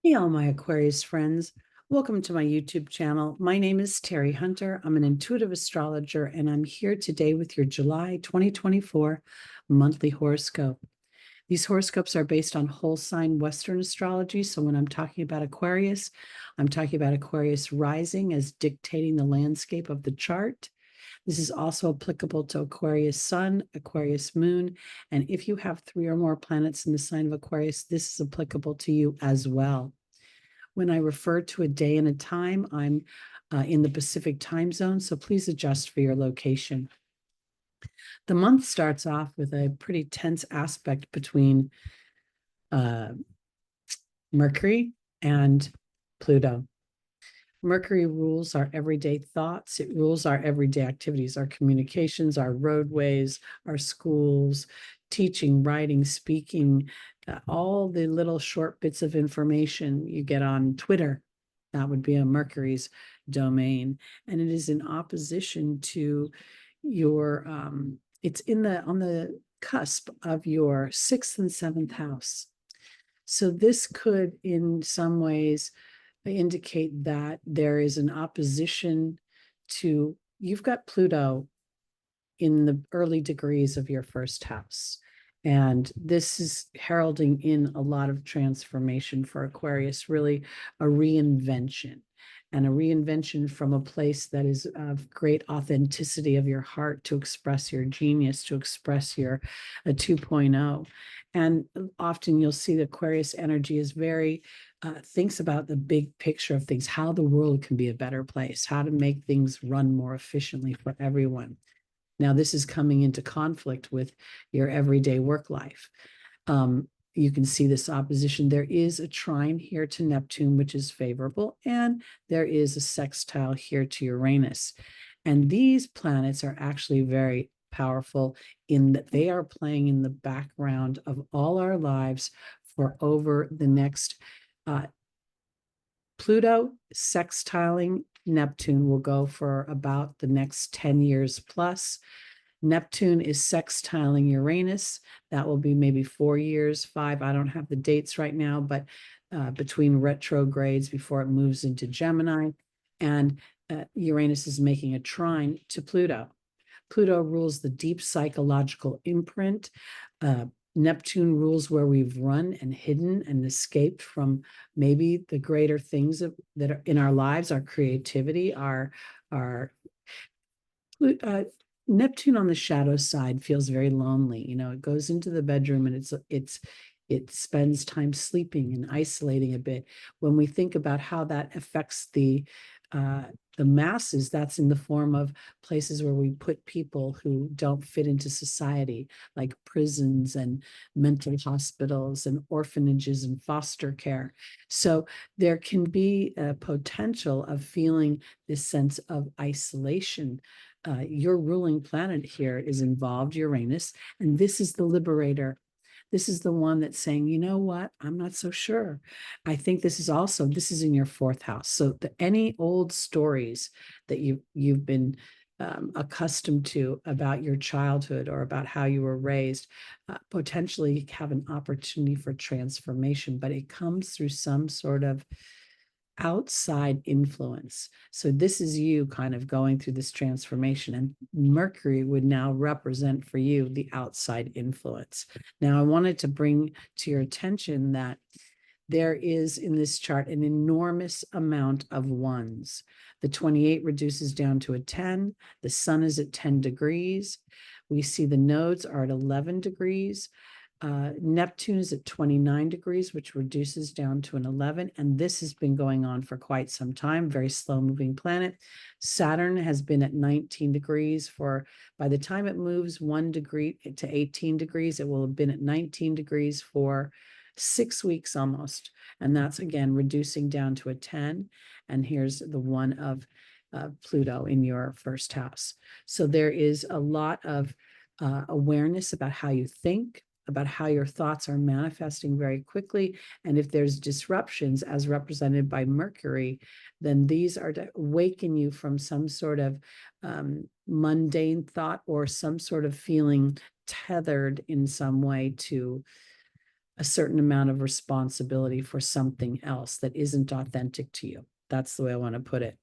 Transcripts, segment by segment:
Hey, all my Aquarius friends. Welcome to my YouTube channel. My name is Teri Hunter. I'm an intuitive astrologer, and I'm here today with your July 2024 monthly horoscope. These horoscopes are based on whole sign Western astrology. So when I'm talking about Aquarius, I'm talking about Aquarius rising as dictating the landscape of the chart. This is also applicable to Aquarius sun, Aquarius moon, and if you have 3 or more planets in the sign of Aquarius, this is applicable to you as well. When I refer to a day and a time, I'm in the Pacific time zone, so please adjust for your location. The month starts off with a pretty tense aspect between uh, Mercury and Pluto. Mercury rules our everyday thoughts. It rules our everyday activities, our communications, our roadways, our schools, teaching, writing, speaking, all the little short bits of information you get on Twitter. That would be a Mercury's domain. And it is in opposition to your, it's on the cusp of your sixth and seventh house. So this could, in some ways, indicate that there is an opposition to, you've got Pluto in the early degrees of your first house. And this is heralding in a lot of transformation for Aquarius, really a reinvention, and a reinvention from a place that is of great authenticity of your heart to express your genius, to express your a 2.0. And often you'll see the Aquarius energy is very thinks about the big picture of things, how the world can be a better place, how to make things run more efficiently for everyone. Now, this is coming into conflict with your everyday work life. You can see this opposition. There is a trine here to Neptune, which is favorable, and there is a sextile here to Uranus. And these planets are actually very powerful in that they are playing in the background of all our lives for over the next Pluto sextiling Neptune will go for about the next 10 years plus. Neptune is sextiling Uranus. That will be maybe 4 years, five. I don't have the dates right now, but between retrogrades before it moves into Gemini. And Uranus is making a trine to Pluto. Pluto rules the deep psychological imprint. Neptune rules where we've run and hidden and escaped from maybe the greater things that are in our lives, our creativity, our Neptune on the shadow side feels very lonely. You know, it goes into the bedroom and it spends time sleeping and isolating a bit. When we think about how that affects the masses, that's in the form of places where we put people who don't fit into society, like prisons and mental hospitals and orphanages and foster care. So there can be a potential of feeling this sense of isolation. Your ruling planet here is involved, Uranus, and this is the liberator. This is the one that's saying, you know what, I'm not so sure. I think this is in your fourth house. So any old stories that you've been accustomed to about your childhood or about how you were raised potentially have an opportunity for transformation, but it comes through some sort of outside influence. So this is you kind of going through this transformation, and Mercury would now represent for you the outside influence. Now, I wanted to bring to your attention that there is in this chart an enormous amount of ones. The 28 reduces down to a 10. The sun is at 10 degrees. We see the nodes are at 11 degrees. Neptune is at 29 degrees, which reduces down to an 11. And this has been going on for quite some time, very slow moving planet. Saturn has been at 19 degrees for, by the time it moves 1 degree to 18 degrees, it will have been at 19 degrees for 6 weeks almost. And that's again, reducing down to a 10. And here's the one of Pluto in your first house. So there is a lot of awareness about how you think, about how your thoughts are manifesting very quickly. And if there's disruptions as represented by Mercury, then these are to awaken you from some sort of mundane thought or some sort of feeling tethered in some way to a certain amount of responsibility for something else that isn't authentic to you. That's the way I want to put it.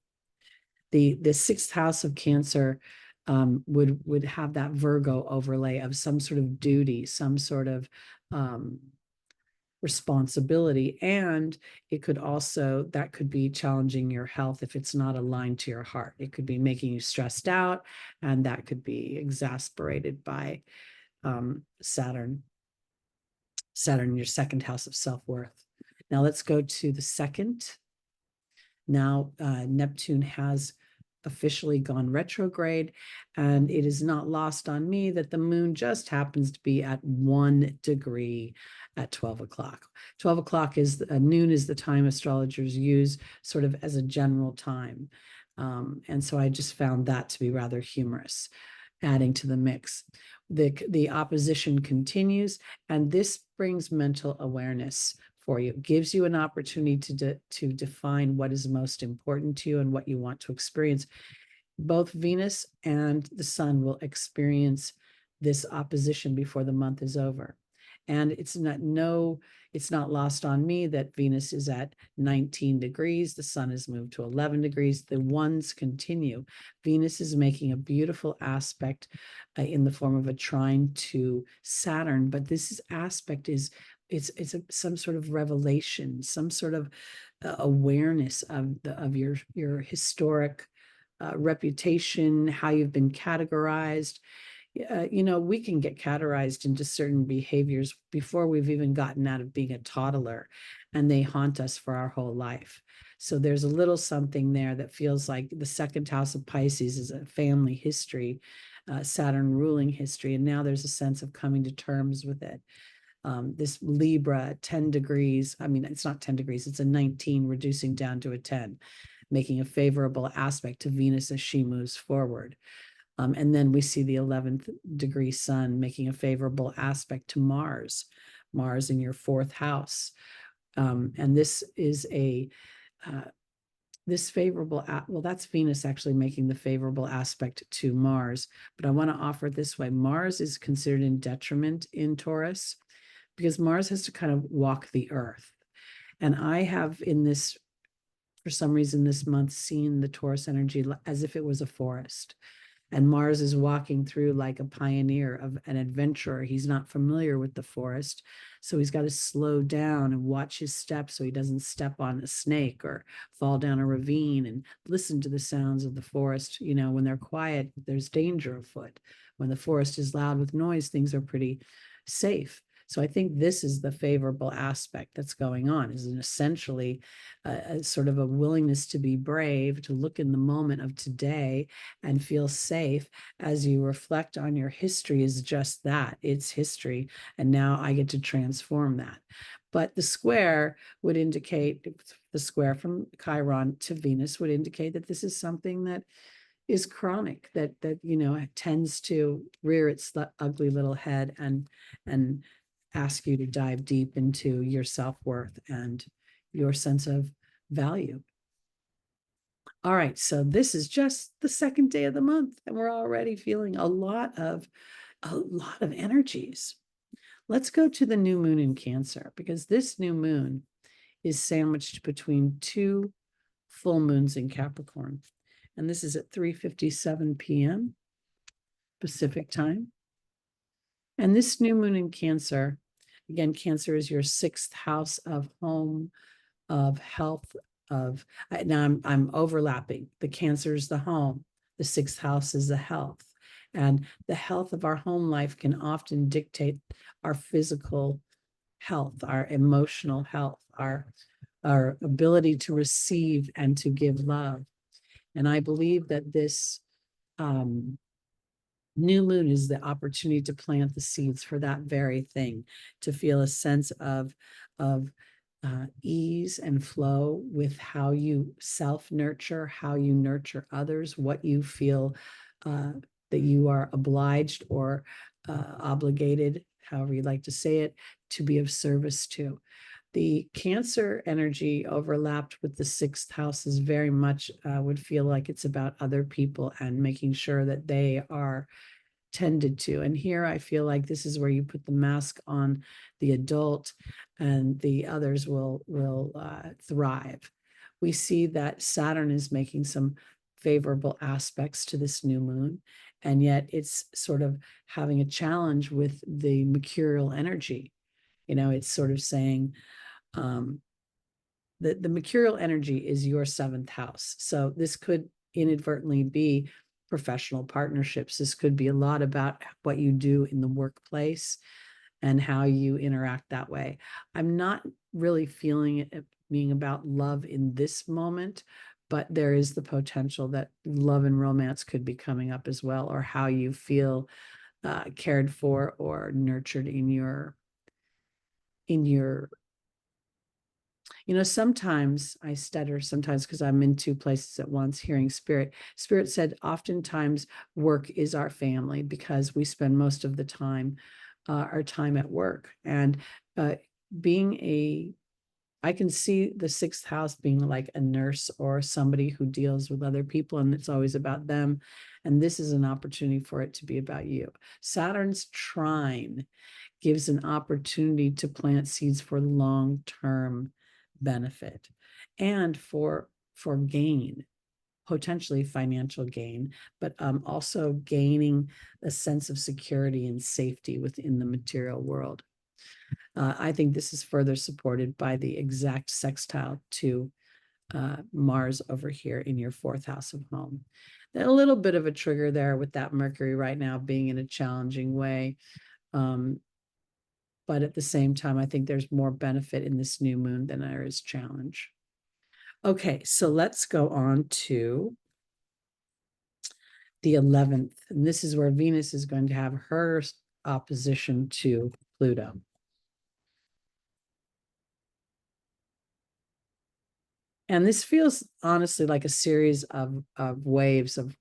The sixth house of Cancer would have that Virgo overlay of some sort of duty, some sort of responsibility. And it could also, that could be challenging your health if it's not aligned to your heart. It could be making you stressed out, and that could be exasperated by Saturn, your second house of self-worth. Now let's go to the second. Now Neptune has officially gone retrograde, and it is not lost on me that the moon just happens to be at 1 degree at 12 o'clock. 12 o'clock is noon is the time astrologers use sort of as a general time. And so I just found that to be rather humorous, adding to the mix. The opposition continues, and this brings mental awareness for you. It gives you an opportunity to define what is most important to you and what you want to experience. Both Venus and the Sun will experience this opposition before the month is over. And it's not lost on me that Venus is at 19 degrees. The Sun has moved to 11 degrees. The ones continue. Venus is making a beautiful aspect in the form of a trine to Saturn, but this aspect is some sort of revelation, some sort of awareness of your historic reputation, how you've been categorized. We can get categorized into certain behaviors before we've even gotten out of being a toddler, and they haunt us for our whole life. So there's a little something there that feels like the second house of Pisces is a family history, Saturn ruling history, and now there's a sense of coming to terms with it. This Libra, 10 degrees, I mean, it's not 10 degrees, it's a 19 reducing down to a 10, making a favorable aspect to Venus as she moves forward. And then we see the 11th degree Sun making a favorable aspect to Mars in your fourth house. And this is this favorable, well, that's Venus actually making the favorable aspect to Mars. But I want to offer it this way. Mars is considered in detriment in Taurus because Mars has to kind of walk the earth. And I have for some reason this month, seen the Taurus energy as if it was a forest. And Mars is walking through like a pioneer of an adventurer. He's not familiar with the forest, so he's got to slow down and watch his steps so he doesn't step on a snake or fall down a ravine, and listen to the sounds of the forest. When they're quiet, there's danger afoot. When the forest is loud with noise, things are pretty safe. So I think this is the favorable aspect that's going on, is essentially a sort of a willingness to be brave, to look in the moment of today and feel safe as you reflect on your history is just that. It's history. And now I get to transform that. But the square would indicate, the square from Chiron to Venus would indicate that this is something that is chronic, that tends to rear its ugly little head and ask you to dive deep into your self-worth and your sense of value. All right, so this is just the second day of the month, and we're already feeling a lot of energies. Let's go to the new moon in Cancer, because this new moon is sandwiched between two full moons in Capricorn. And this is at 3:57 p.m. Pacific time. And this new moon in Cancer, again, Cancer is your sixth house of home, of health, now I'm overlapping. The Cancer is the home, the sixth house is the health. And the health of our home life can often dictate our physical health, our emotional health, our ability to receive and to give love. And I believe that this new moon is the opportunity to plant the seeds for that very thing, to feel a sense of ease and flow with how you self-nurture, how you nurture others, what you feel that you are obliged or obligated, however you like to say it, to be of service to. The Cancer energy overlapped with the sixth house is very much would feel like it's about other people and making sure that they are tended to. And here I feel like this is where you put the mask on the adult and the others will thrive. We see that Saturn is making some favorable aspects to this new moon, and yet it's sort of having a challenge with the mercurial energy. It's sort of saying that the mercurial energy is your seventh house. So this could inadvertently be professional partnerships. This could be a lot about what you do in the workplace and how you interact that way. I'm not really feeling it being about love in this moment, but there is the potential that love and romance could be coming up as well, or how you feel cared for or nurtured in your sometimes I stutter sometimes because I'm in two places at once hearing spirit. Spirit said oftentimes work is our family because we spend most of the time our time at work. And I can see the sixth house being like a nurse or somebody who deals with other people, and it's always about them. And this is an opportunity for it to be about you. Saturn's trine gives an opportunity to plant seeds for long-term benefit and for gain, potentially financial gain, but also gaining a sense of security and safety within the material world. I think this is further supported by the exact sextile to Mars over here in your fourth house of home. A little bit of a trigger there with that Mercury right now being in a challenging way. But at the same time, I think there's more benefit in this new moon than there is challenge. Okay, so let's go on to the 11th. And this is where Venus is going to have her opposition to Pluto. And this feels honestly like a series of waves of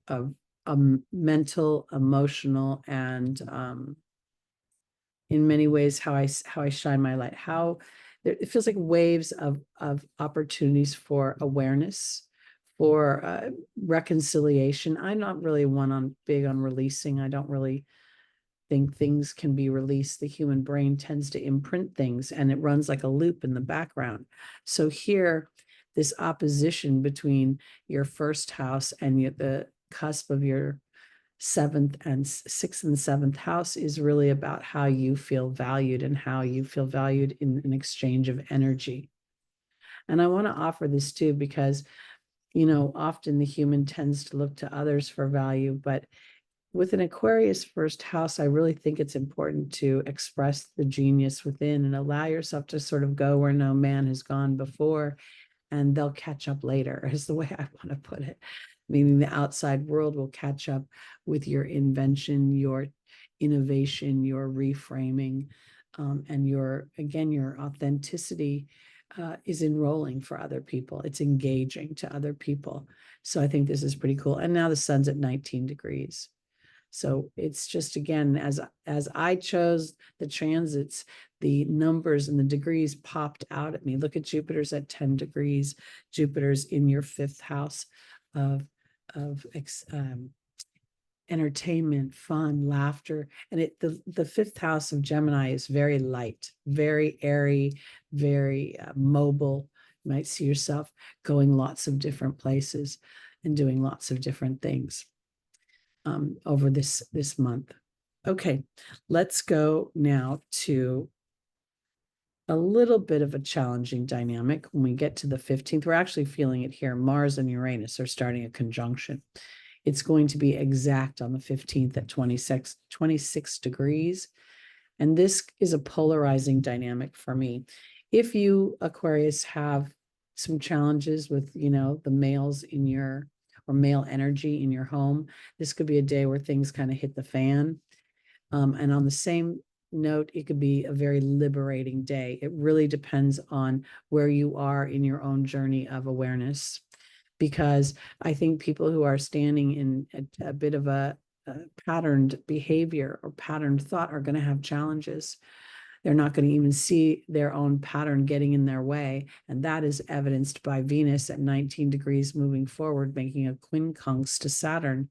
mental, emotional, and in many ways how I shine my light. How it feels like waves of opportunities for awareness, for reconciliation. I'm not really big on releasing. I don't really think things can be released. The human brain tends to imprint things, and it runs like a loop in the background. So here, this opposition between your first house and the cusp of your sixth and seventh house is really about how you feel valued and how you feel valued in an exchange of energy. And I want to offer this too, because, often the human tends to look to others for value, but with an Aquarius first house, I really think it's important to express the genius within and allow yourself to sort of go where no man has gone before, and they'll catch up later, is the way I want to put it. Meaning the outside world will catch up with your invention, your innovation, your reframing, and your authenticity is enrolling for other people. It's engaging to other people. So I think this is pretty cool. And now the sun's at 19 degrees. So it's just, again, as I chose the transits, the numbers and the degrees popped out at me. Look at Jupiter's at 10 degrees. Jupiter's in your fifth house of entertainment, fun, laughter. And the fifth house of Gemini is very light, very airy, very mobile. You might see yourself going lots of different places and doing lots of different things over this month. Okay, let's go now to a little bit of a challenging dynamic. When we get to the 15th, we're actually feeling it here. Mars and Uranus are starting a conjunction. It's going to be exact on the 15th at 26 degrees. And this is a polarizing dynamic for me. If you, Aquarius, have some challenges with, the males in your, or male energy in your home, this could be a day where things kind of hit the fan. And on the same note, it could be a very liberating day. It really depends on where you are in your own journey of awareness, because I think people who are standing in a bit of a patterned behavior or patterned thought are going to have challenges. They're not going to even see their own pattern getting in their way. And that is evidenced by Venus at 19 degrees moving forward, making a quincunx to Saturn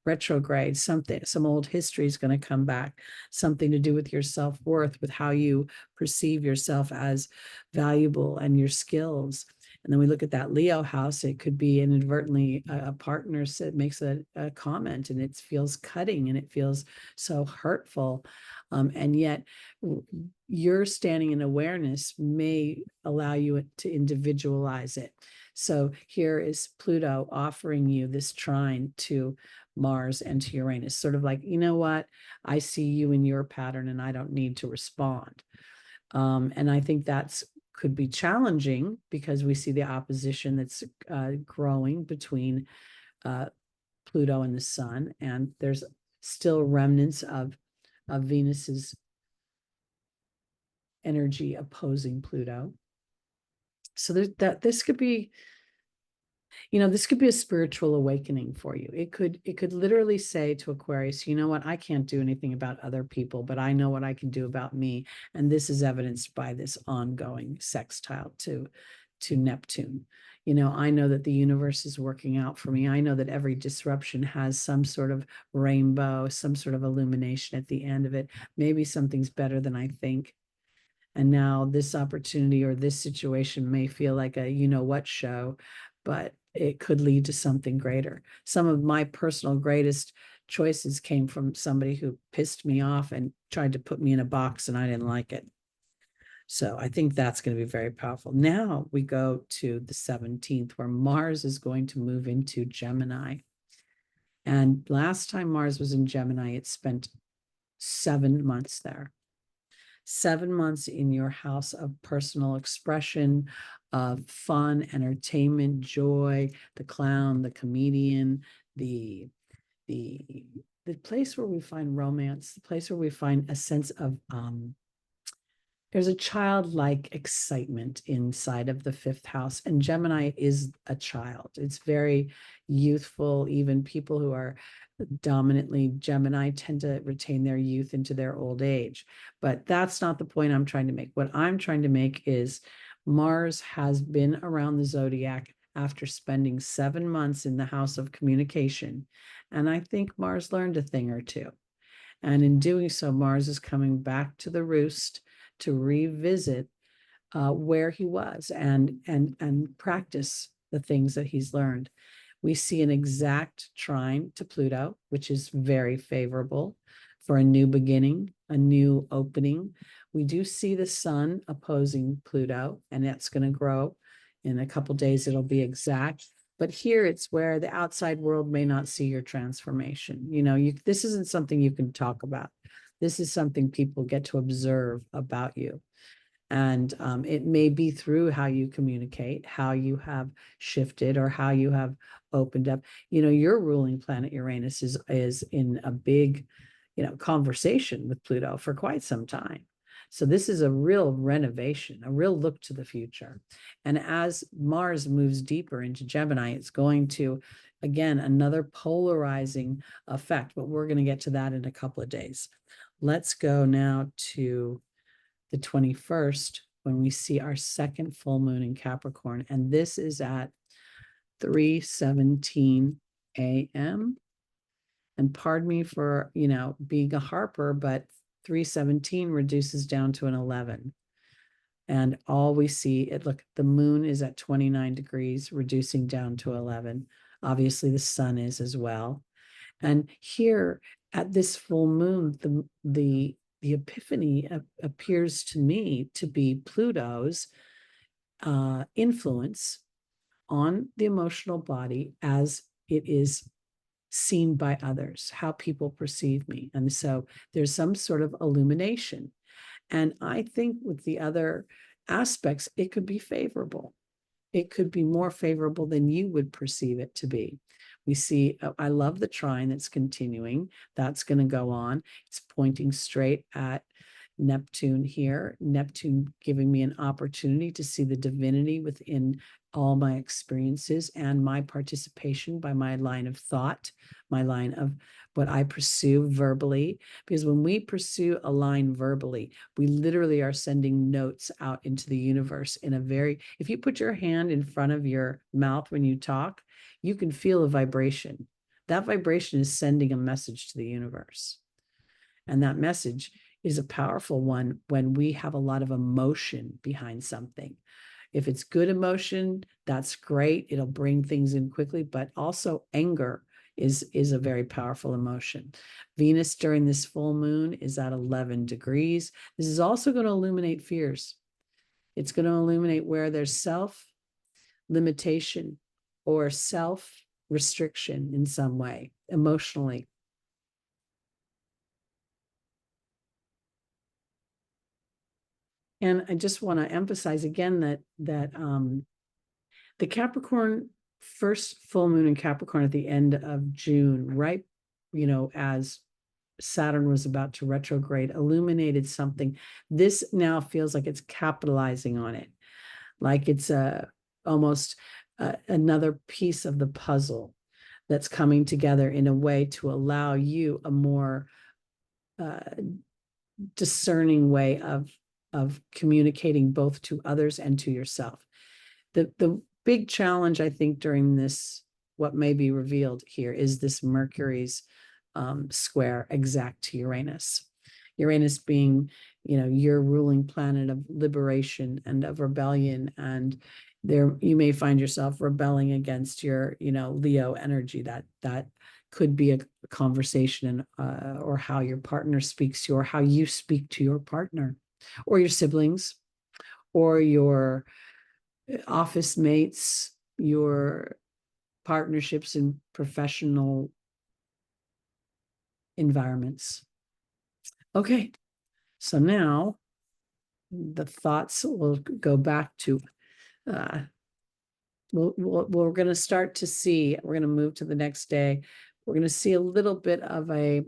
retrograde, something, some old history is going to come back, something to do with your self-worth, with how you perceive yourself as valuable and your skills. And then we look at that Leo house, it could be inadvertently a partner makes a comment and it feels cutting and it feels so hurtful. And yet your standing in awareness may allow you to individualize it. So here is Pluto offering you this trine to Mars and to Uranus, sort of like, you know what, I see you in your pattern and I don't need to respond. And I think that's could be challenging because we see the opposition that's growing between Pluto and the sun, and there's still remnants of Venus's energy opposing Pluto. So this could be, this could be a spiritual awakening for you. It could literally say to Aquarius, you know what, I can't do anything about other people, but I know what I can do about me. And this is evidenced by this ongoing sextile to Neptune. I know that the universe is working out for me. I know that every disruption has some sort of rainbow, some sort of illumination at the end of it. Maybe something's better than I think. And now this opportunity or this situation may feel like a what show, but it could lead to something greater. Some of my personal greatest choices came from somebody who pissed me off and tried to put me in a box and I didn't like it. So I think that's going to be very powerful. Now we go to the 17th, where Mars is going to move into Gemini. And last time Mars was in Gemini, it spent 7 months there. 7 months in your house of personal expression, of fun, entertainment, joy, the clown, the comedian, the place where we find romance, the place where we find a sense of there's a childlike excitement inside of the 5th house, and Gemini is a child. It's very youthful. Even people who are dominantly Gemini tend to retain their youth into their old age. But that's not the point I'm trying to make. What I'm trying to make is Mars has been around the zodiac after spending 7 months in the house of communication. And I think Mars learned a thing or two. And in doing so, Mars is coming back to the roost to revisit where he was and practice the things that he's learned. We see an exact trine to Pluto, which is very favorable for a new beginning, a new opening. We do see the sun opposing Pluto, and that's going to grow. In a couple of days, it'll be exact. But here it's where the outside world may not see your transformation. This isn't something you can talk about. This is something people get to observe about you. And it may be through how you communicate, how you have shifted, or how you have opened up. Your ruling planet Uranus is in a big, conversation with Pluto for quite some time. So this is a real renovation, a real look to the future. And as Mars moves deeper into Gemini, it's going to, again, another polarizing effect, but we're going to get to that in a couple of days. Let's go now to the 21st, when we see our second full moon in Capricorn. And this is at 3:17 a.m. And pardon me for, being a harper, but 3:17 reduces down to an 11. And all we see, look, the moon is at 29 degrees, reducing down to 11. Obviously, the sun is as well. And here at this full moon, the epiphany appears to me to be Pluto's influence on the emotional body as it is seen by others, how people perceive me. And so there's some sort of illumination. And I think with the other aspects, it could be favorable. It could be more favorable than you would perceive it to be. We see, I love the trine that's continuing. That's going to go on. It's pointing straight at Neptune here. Neptune giving me an opportunity to see the divinity within all my experiences and my participation by my line of thought, my line of what I pursue verbally. Because when we pursue a line verbally, we literally are sending notes out into the universe in a very, if you put your hand in front of your mouth when you talk, you can feel a vibration. That vibration is sending a message to the universe. And that message is a powerful one when we have a lot of emotion behind something. If it's good emotion, that's great. It'll bring things in quickly, but also anger is a very powerful emotion. Venus during this full moon is at 11 degrees. This is also going to illuminate fears. It's going to illuminate where there's self-limitation or self-restriction in some way, emotionally. And I just want to emphasize again that the Capricorn first full moon in Capricorn at the end of June, right, as Saturn was about to retrograde, illuminated something. This now feels like it's capitalizing on it, like it's almost another piece of the puzzle that's coming together in a way to allow you a more discerning way of communicating both to others and to yourself. The big challenge, I think, during this, what may be revealed here, is this Mercury's square exact to Uranus. Uranus being, your ruling planet of liberation and of rebellion. And there you may find yourself rebelling against your, Leo energy. That could be a conversation or how your partner speaks to you, or how you speak to your partner, or your siblings, or your office mates, your partnerships in professional environments. Okay, so now the thoughts will go back to, we're going to start to see, we're going to move to the next day. We're going to see a little bit of a,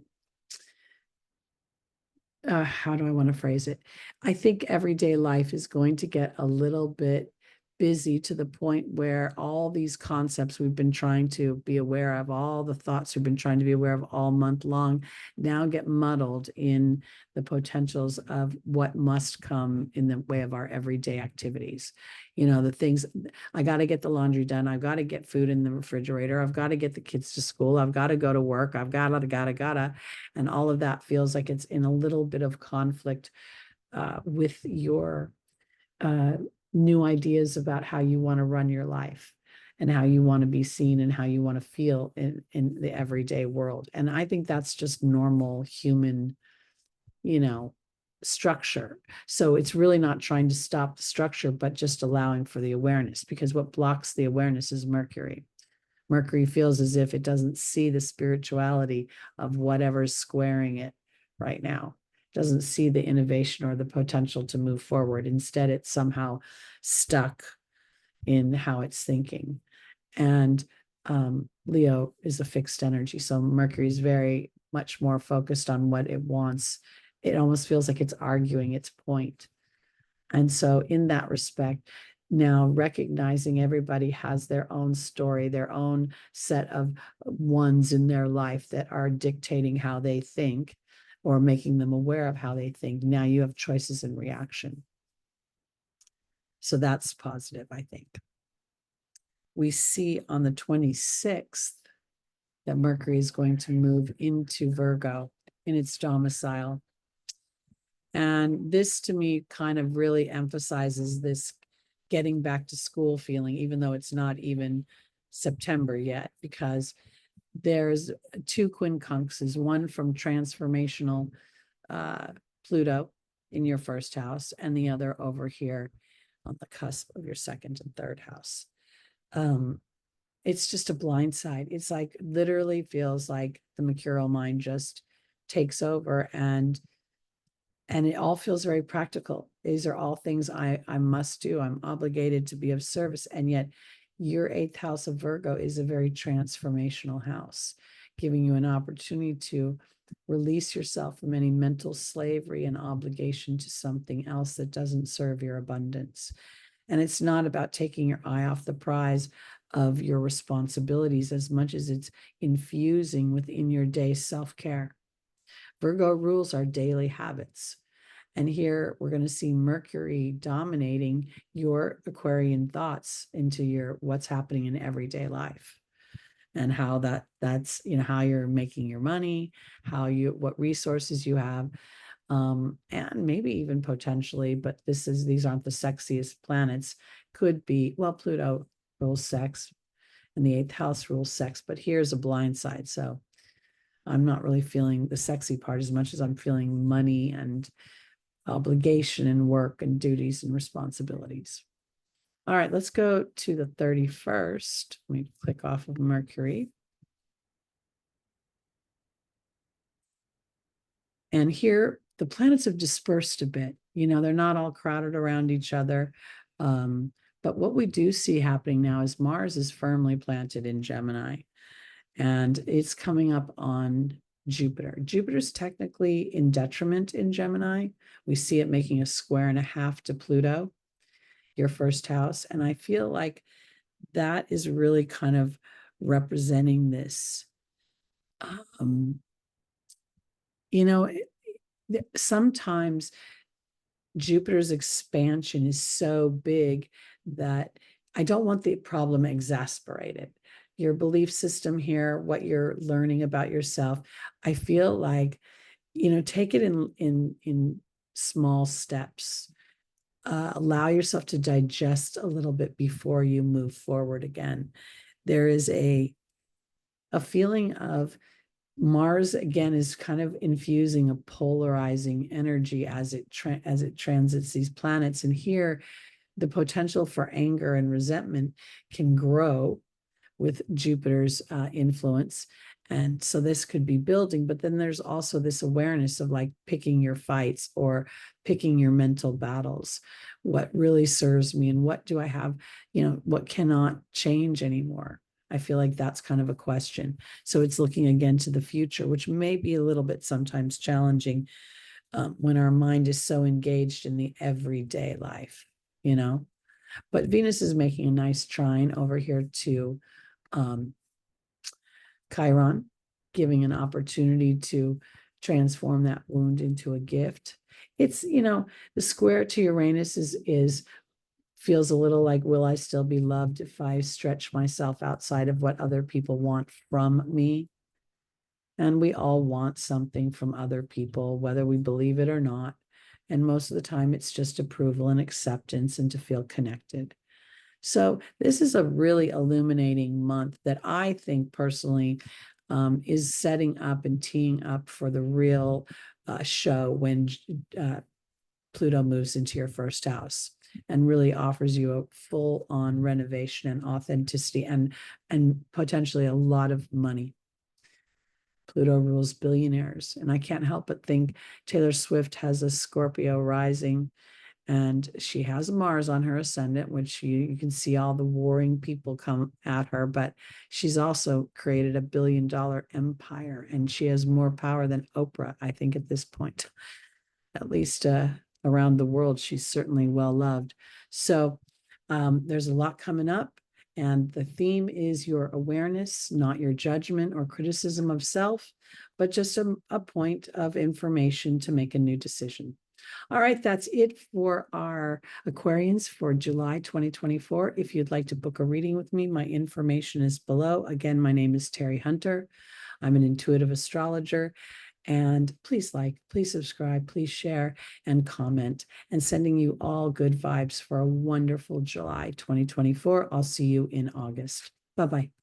how do I want to phrase it? I think everyday life is going to get a little bit busy to the point where all these concepts we've been trying to be aware of, all the thoughts we've been trying to be aware of all month long, now get muddled in the potentials of what must come in the way of our everyday activities. The things, I got to get the laundry done. I've got to get food in the refrigerator. I've got to get the kids to school. I've got to go to work. I've got to. And all of that feels like it's in a little bit of conflict with your new ideas about how you want to run your life and how you want to be seen and how you want to feel in the everyday world. And I think that's just normal human, structure. So it's really not trying to stop the structure, but just allowing for the awareness, because what blocks the awareness is Mercury. Mercury feels as if it doesn't see the spirituality of whatever's squaring it right now. Doesn't see the innovation or the potential to move forward. Instead, it's somehow stuck in how it's thinking. And Leo is a fixed energy. So Mercury is very much more focused on what it wants. It almost feels like it's arguing its point. And so in that respect, now recognizing everybody has their own story, their own set of ones in their life that are dictating how they think, or making them aware of how they think. Now you have choices in reaction. So that's positive, I think. We see on the 26th that Mercury is going to move into Virgo in its domicile. And this, to me, kind of really emphasizes this getting back to school feeling, even though it's not even September yet, because there's two quincunxes, one from transformational Pluto in your first house, and the other over here on the cusp of your second and third house. It's just a blind side. It's like literally feels like the mercurial mind just takes over, and it all feels very practical. These are all things I must do. I'm obligated to be of service. And yet your 8th house of Virgo is a very transformational house, giving you an opportunity to release yourself from any mental slavery and obligation to something else that doesn't serve your abundance. And it's not about taking your eye off the prize of your responsibilities as much as it's infusing within your day self-care. Virgo rules our daily habits. And here we're going to see Mercury dominating your Aquarian thoughts into your what's happening in everyday life. and how that's, how you're making your money, what resources you have, and maybe even potentially, but these aren't the sexiest planets, could be, well, Pluto rules sex and the eighth house rules sex, but here's a blind side. So I'm not really feeling the sexy part as much as I'm feeling money and obligation and work and duties and responsibilities. All right, let's go to the 31st. Let me click off of Mercury. And here, the planets have dispersed a bit. They're not all crowded around each other. But what we do see happening now is Mars is firmly planted in Gemini, and it's coming up on Jupiter. Jupiter's technically in detriment in Gemini. We see it making a square and a half to Pluto, your first house. And I feel like that is really kind of representing this. Sometimes Jupiter's expansion is so big that I don't want the problem exasperated. Your belief system here, what you're learning about yourself, I feel like, take it in small steps. Allow yourself to digest a little bit before you move forward again. There is a feeling of Mars again is kind of infusing a polarizing energy as it transits these planets, and here the potential for anger and resentment can grow with Jupiter's influence. And so this could be building, but then there's also this awareness of like picking your fights or picking your mental battles. What really serves me and what do I have, what cannot change anymore? I feel like that's kind of a question. So it's looking again to the future, which may be a little bit sometimes challenging when our mind is so engaged in the everyday life, But Venus is making a nice trine over here to Chiron, giving an opportunity to transform that wound into a gift. It's, the square to Uranus is feels a little like, will I still be loved if I stretch myself outside of what other people want from me? And we all want something from other people, whether we believe it or not. And most of the time, it's just approval and acceptance and to feel connected. So this is a really illuminating month that I think personally is setting up and teeing up for the real show when Pluto moves into your first house and really offers you a full-on renovation and authenticity and potentially a lot of money. Pluto rules billionaires. And I can't help but think Taylor Swift has a Scorpio rising, and she has Mars on her ascendant, which you can see all the warring people come at her, but she's also created $1 billion empire, and she has more power than Oprah, I think, at this point. At least around the world, she's certainly well loved. So there's a lot coming up. And the theme is your awareness, not your judgment or criticism of self, but just a point of information to make a new decision. All right, that's it for our Aquarians for July 2024. If you'd like to book a reading with me, my information is below. Again, my name is Teri Hunter. I'm an intuitive astrologer. And please please subscribe, please share and comment, and sending you all good vibes for a wonderful July 2024. I'll see you in August. Bye-bye.